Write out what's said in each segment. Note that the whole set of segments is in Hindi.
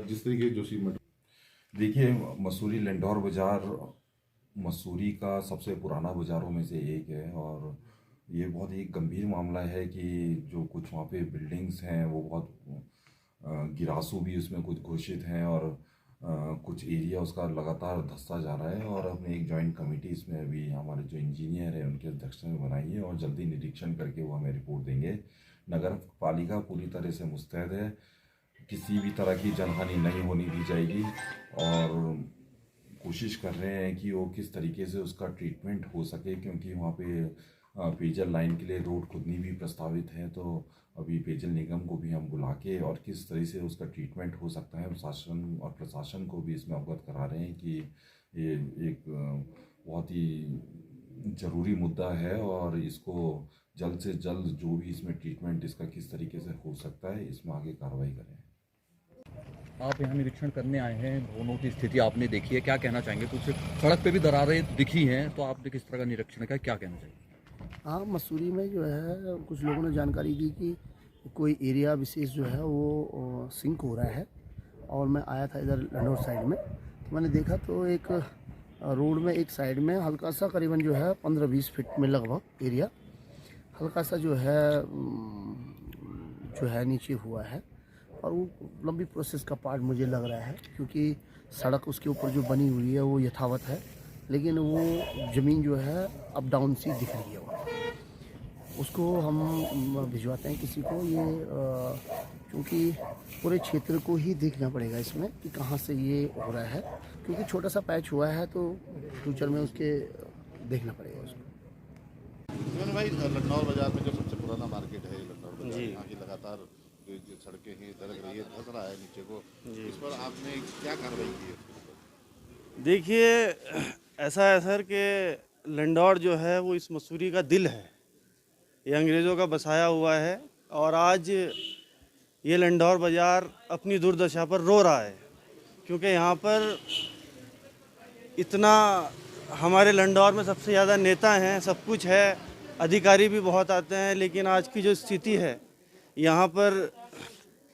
जिस तरीके जो सीमेंट देखिए, मसूरी लंडौर बाज़ार मसूरी का सबसे पुराना बाज़ारों में से एक है। और ये बहुत ही गंभीर मामला है कि जो कुछ वहाँ पे बिल्डिंग्स हैं वो बहुत गिरासू भी उसमें कुछ घोषित हैं। और कुछ एरिया उसका लगातार धंसता जा रहा है। और हमने एक जॉइंट कमेटी इसमें अभी हमारे जो इंजीनियर हैं उनके अध्यक्षता में बनाई है और जल्दी निरीक्षण करके वो हमें रिपोर्ट देंगे। नगर पालिका पूरी तरह से मुस्तैद है, किसी भी तरह की जनहानि नहीं होने दी जाएगी। और कोशिश कर रहे हैं कि वो किस तरीके से उसका ट्रीटमेंट हो सके, क्योंकि वहाँ पे पेयजल लाइन के लिए रोड खुदनी भी प्रस्तावित है। तो अभी पेयजल निगम को भी हम बुला के और किस तरह से उसका ट्रीटमेंट हो सकता है शासन और प्रशासन को भी इसमें अवगत करा रहे हैं कि ये एक बहुत ही ज़रूरी मुद्दा है और इसको जल्द से जल्द जो भी इसमें ट्रीटमेंट इसका किस तरीके से हो सकता है इसमें आगे कार्रवाई करें। आप यहाँ निरीक्षण करने आए हैं, भवनों की स्थिति आपने देखी है, क्या कहना चाहेंगे? कुछ सड़क पे भी दरारें दिखी हैं, तो आपने किस तरह का निरीक्षण किया, क्या कहना चाहिए? हाँ, मसूरी में जो है कुछ लोगों ने जानकारी दी कि कोई एरिया विशेष जो है वो सिंक हो रहा है। और मैं आया था इधर लंडौर साइड में, तो मैंने देखा तो एक रोड में एक साइड में हल्का सा करीबन जो है 15-20 फीट में लगभग एरिया हल्का सा जो है नीचे हुआ है। और वो लंबी प्रोसेस का पार्ट मुझे लग रहा है, क्योंकि सड़क उसके ऊपर जो बनी हुई है वो यथावत है, लेकिन वो ज़मीन जो है अप डाउन सी दिख रही है। उसको हम भिजवाते हैं किसी को। ये क्योंकि पूरे क्षेत्र को ही देखना पड़ेगा इसमें कि कहाँ से ये हो रहा है, क्योंकि छोटा सा पैच हुआ है तो फ्यूचर में उसके देखना पड़ेगा उसको। भाई, लंडौर बाजार में जो सबसे पुराना मार्केट है लंडौर बाजार, यहाँ की लगातार जो सड़कें हैं दरक रही है, धस रहा है नीचे को, इस पर आपने क्या कार्रवाई की है? देखिए, ऐसा है सर कि लंडौर जो है वो इस मसूरी का दिल है, ये अंग्रेज़ों का बसाया हुआ है। और आज ये लंडौर बाज़ार अपनी दुर्दशा पर रो रहा है, क्योंकि यहाँ पर इतना हमारे लंडौर में सबसे ज़्यादा नेता हैं, सब कुछ है, अधिकारी भी बहुत आते हैं, लेकिन आज की जो स्थिति है यहाँ पर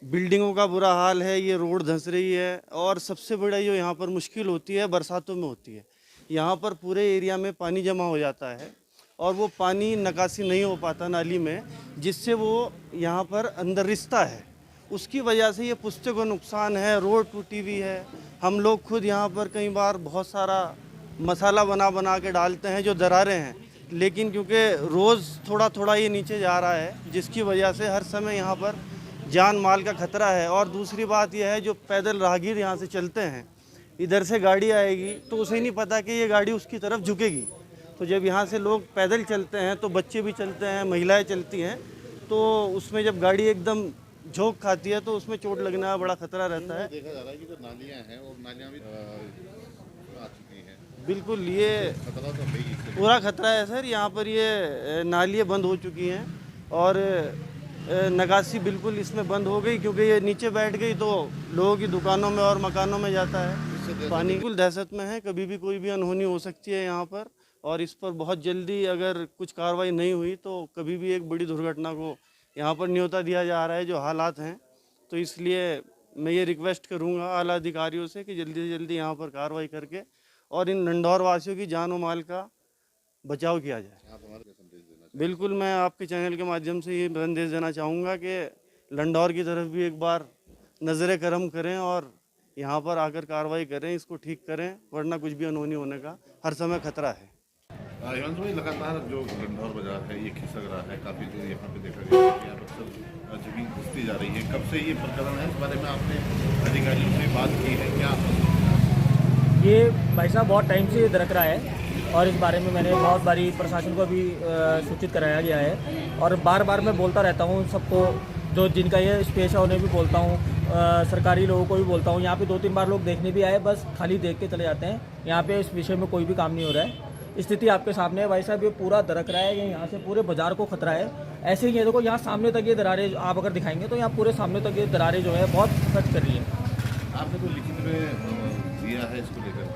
बिल्डिंगों का बुरा हाल है, ये रोड धंस रही है। और सबसे बड़ा जो यहाँ पर मुश्किल होती है बरसातों में होती है। यहाँ पर पूरे एरिया में पानी जमा हो जाता है और वो पानी निकासी नहीं हो पाता नाली में, जिससे वो यहाँ पर अंदर रिसता है। उसकी वजह से ये पुश्ते को नुकसान है, रोड टूटी हुई है। हम लोग खुद यहाँ पर कई बार बहुत सारा मसाला बना के डालते हैं जो दरारें हैं, लेकिन क्योंकि रोज़ थोड़ा थोड़ा ये नीचे जा रहा है, जिसकी वजह से हर समय यहाँ पर जान माल का खतरा है। और दूसरी बात यह है, जो पैदल राहगीर यहाँ से चलते हैं, इधर से गाड़ी आएगी तो उसे नहीं पता कि ये गाड़ी उसकी तरफ झुकेगी। तो जब यहाँ से लोग पैदल चलते हैं तो बच्चे भी चलते हैं, महिलाएं चलती हैं, तो उसमें जब गाड़ी एकदम झोंक खाती है तो उसमें चोट लगने का बड़ा खतरा रहता है। देखा जा रहा है कि जो नालियाँ हैं और नालियाँ भी आ चुकी हैं। बिल्कुल, ये खतरा तो है ही, पूरा खतरा है सर। यहाँ पर ये नालियाँ बंद हो चुकी हैं और निकासी बिल्कुल इसमें बंद हो गई, क्योंकि ये नीचे बैठ गई तो लोगों की दुकानों में और मकानों में जाता है पानी। बिल्कुल दहशत में है, कभी भी कोई भी अनहोनी हो सकती है यहाँ पर। और इस पर बहुत जल्दी अगर कुछ कार्रवाई नहीं हुई तो कभी भी एक बड़ी दुर्घटना को यहाँ पर न्योता दिया जा रहा है जो हालात हैं। तो इसलिए मैं ये रिक्वेस्ट करूँगा आला अधिकारियों से कि जल्दी से जल्दी यहाँ पर कार्रवाई करके और इन लंडौर वासियों की जान और माल का बचाव किया जाए। बिल्कुल, मैं आपके चैनल के माध्यम से ये संदेश देना चाहूँगा कि लंडौर की तरफ भी एक बार नज़र करम करें और यहाँ पर आकर कार्रवाई करें, इसको ठीक करें, वरना कुछ भी अनहोनी होने का हर समय खतरा है। हिमांशु भाई, लगातार जो लंडौर बाजार है ये खिसक रहा है, काफ़ी जो यहाँ पे देखा गया है कि यहाँ पर जमीन घुसती जा रही है। कब से ये प्रकरण है, इस बारे में आपने अधिकारियों से बात की है क्या? ये भाई साहब बहुत टाइम से दरक रहा है और इस बारे में मैंने बहुत बारी प्रशासन को भी सूचित कराया गया है। और बार बार मैं बोलता रहता हूँ सबको, जो जिनका ये स्पेस है उन्हें भी बोलता हूँ, सरकारी लोगों को भी बोलता हूँ। यहाँ पे 2-3 बार लोग देखने भी आए, बस खाली देख के चले जाते हैं। यहाँ पे इस विषय में कोई भी काम नहीं हो रहा है। स्थिति आपके सामने है भाई साहब, ये पूरा दरक रहा है, ये यहाँ से पूरे बाजार को खतरा है। ऐसे ही ये देखो, यहाँ सामने तक ये दरारें आप अगर दिखाएंगे तो यहाँ पूरे सामने तक ये दरारें जो है बहुत खर्च कर रही है। आपने कोई लिखित में दिया है इसको लेकर?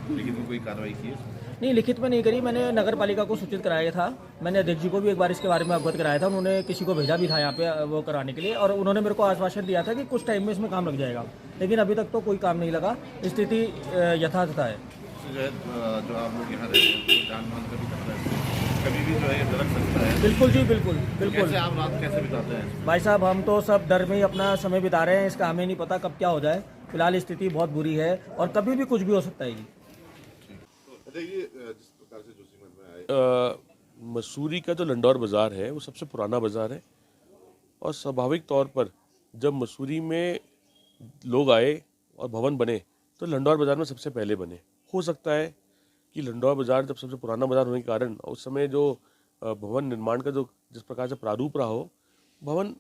लेकिन कोई कार्रवाई की है? नहीं, लिखित में नहीं करी, मैंने नगर पालिका को सूचित कराया था। मैंने अध्यक्ष जी को भी एक बार इसके बारे में अवगत कराया था, उन्होंने किसी को भेजा भी था यहाँ पे वो कराने के लिए, और उन्होंने मेरे को आश्वासन दिया था कि कुछ टाइम में इसमें काम लग जाएगा, लेकिन अभी तक तो कोई काम नहीं लगा। स्थिति यथार्थ है। जो है जो आप लोग यहाँ रहते हैं तो जान मान का भी खतरा है, कभी भी जो है ये दरक सकता है। बिल्कुल जी, बिल्कुल बिल्कुल। कैसे आप रात कैसे बिताते हैं? भाई साहब, हम तो सब डर में ही अपना समय बिता रहे हैं, इसका हमें नहीं पता कब क्या हो जाए। फिलहाल स्थिति बहुत बुरी है और कभी भी कुछ भी हो सकता है जी। अच्छा, ये जिस प्रकार से जोशीमठ में आए, मसूरी का जो लंडौर बाज़ार है वो सबसे पुराना बाज़ार है, और स्वाभाविक तौर पर जब मसूरी में लोग आए और भवन बने तो लंडौर बाज़ार में सबसे पहले बने। हो सकता है कि लंडौर बाज़ार जब सबसे पुराना बाज़ार होने के कारण उस समय जो भवन निर्माण का जो जिस प्रकार से प्रारूप रहा हो, भवन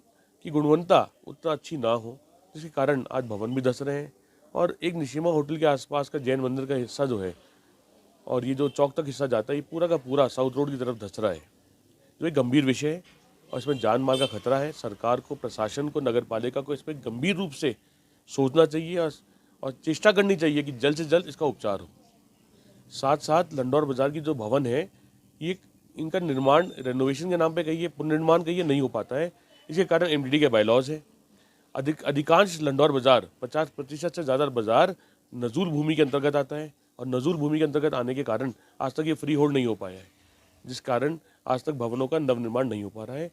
की गुणवत्ता उतना अच्छी ना हो, जिसके कारण आज भवन भी धंस रहे हैं। और एक निशिमा होटल के आसपास का जैन मंदिर का हिस्सा जो है और ये जो चौक तक हिस्सा जाता है, ये पूरा का पूरा साउथ रोड की तरफ धंस रहा है, जो एक गंभीर विषय है और इसमें जान माल का खतरा है। सरकार को, प्रशासन को, नगर पालिका को इसमें गंभीर रूप से सोचना चाहिए और चेष्टा करनी चाहिए कि जल्द से जल्द इसका उपचार हो। साथ साथ लंडौर बाज़ार की जो भवन है, ये इनका निर्माण रेनोवेशन के नाम पे कहिए, पुनर्निर्माण कहिए, नहीं हो पाता है। इसके कारण एमडीडी के बायलॉज है। अधिकांश लंडौर बाज़ार 50% से ज़्यादा बाज़ार नजूर भूमि के अंतर्गत आता है, और नजूर भूमि के अंतर्गत आने के कारण आज तक ये फ्री होल्ड नहीं हो पाया है, जिस कारण आज तक भवनों का नवनिर्माण नहीं हो पा रहा है।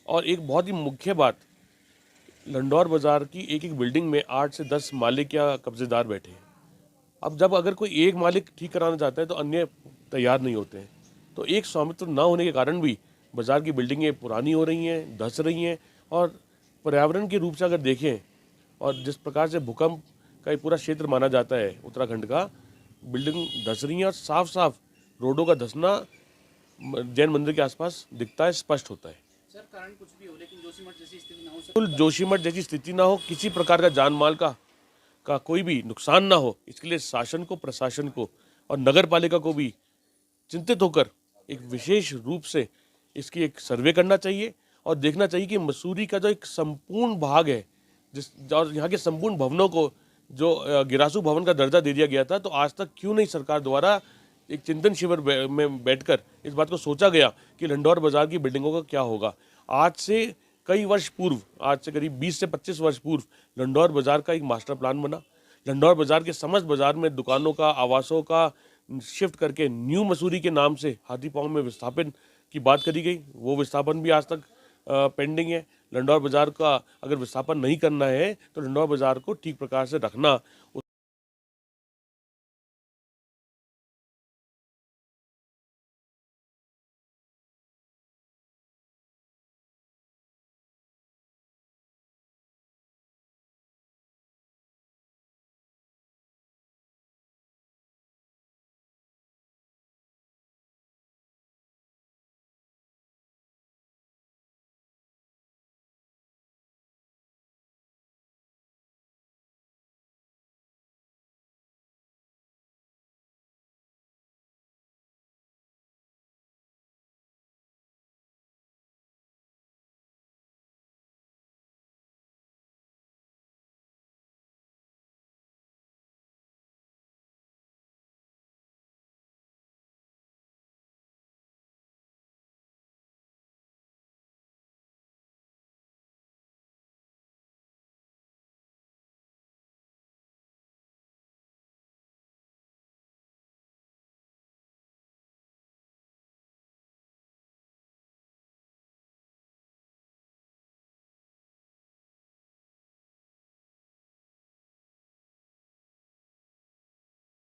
और एक बहुत ही मुख्य बात, लंडौर बाज़ार की एक एक बिल्डिंग में 8 से 10 मालिक या कब्जेदार बैठे हैं। अब जब अगर कोई एक मालिक ठीक कराना चाहता है तो अन्य तैयार नहीं होते हैं, तो एक स्वामित्व न होने के कारण भी बाज़ार की बिल्डिंगें पुरानी हो रही हैं, धंस रही हैं। और पर्यावरण के रूप से अगर देखें, और जिस प्रकार से भूकंप का एक पूरा क्षेत्र माना जाता है उत्तराखंड का, बिल्डिंग धंस रही हैं और साफ साफ रोडों का धंसना जैन मंदिर के आसपास दिखता है, स्पष्ट होता है। सर, कारण कुछ भी हो लेकिन जोशीमठ जैसी स्थिति ना हो। बिल्कुल जोशीमठ जैसी स्थिति ना हो, किसी प्रकार का जान माल का कोई भी नुकसान ना हो, इसके लिए शासन को, प्रशासन को और नगर पालिका को भी चिंतित होकर एक विशेष रूप से इसकी एक सर्वे करना चाहिए और देखना चाहिए कि मसूरी का जो एक संपूर्ण भाग है, और यहाँ के संपूर्ण भवनों को जो गिरासू भवन का दर्जा दे दिया गया था, तो आज तक क्यों नहीं सरकार द्वारा एक चिंतन शिविर में बैठकर इस बात को सोचा गया कि लंडौर बाज़ार की बिल्डिंगों का क्या होगा। आज से कई वर्ष पूर्व, आज से करीब 20 से 25 वर्ष पूर्व लंडौर बाज़ार का एक मास्टर प्लान बना। लंडौर बाज़ार के समस्त बाज़ार में दुकानों का, आवासों का शिफ्ट करके न्यू मसूरी के नाम से हाथी पाँव में विस्थापन की बात करी गई। वो विस्थापन भी आज तक पेंडिंग है। लंडौर बाज़ार का अगर विस्थापन नहीं करना है तो लंडौर बाज़ार को ठीक प्रकार से रखना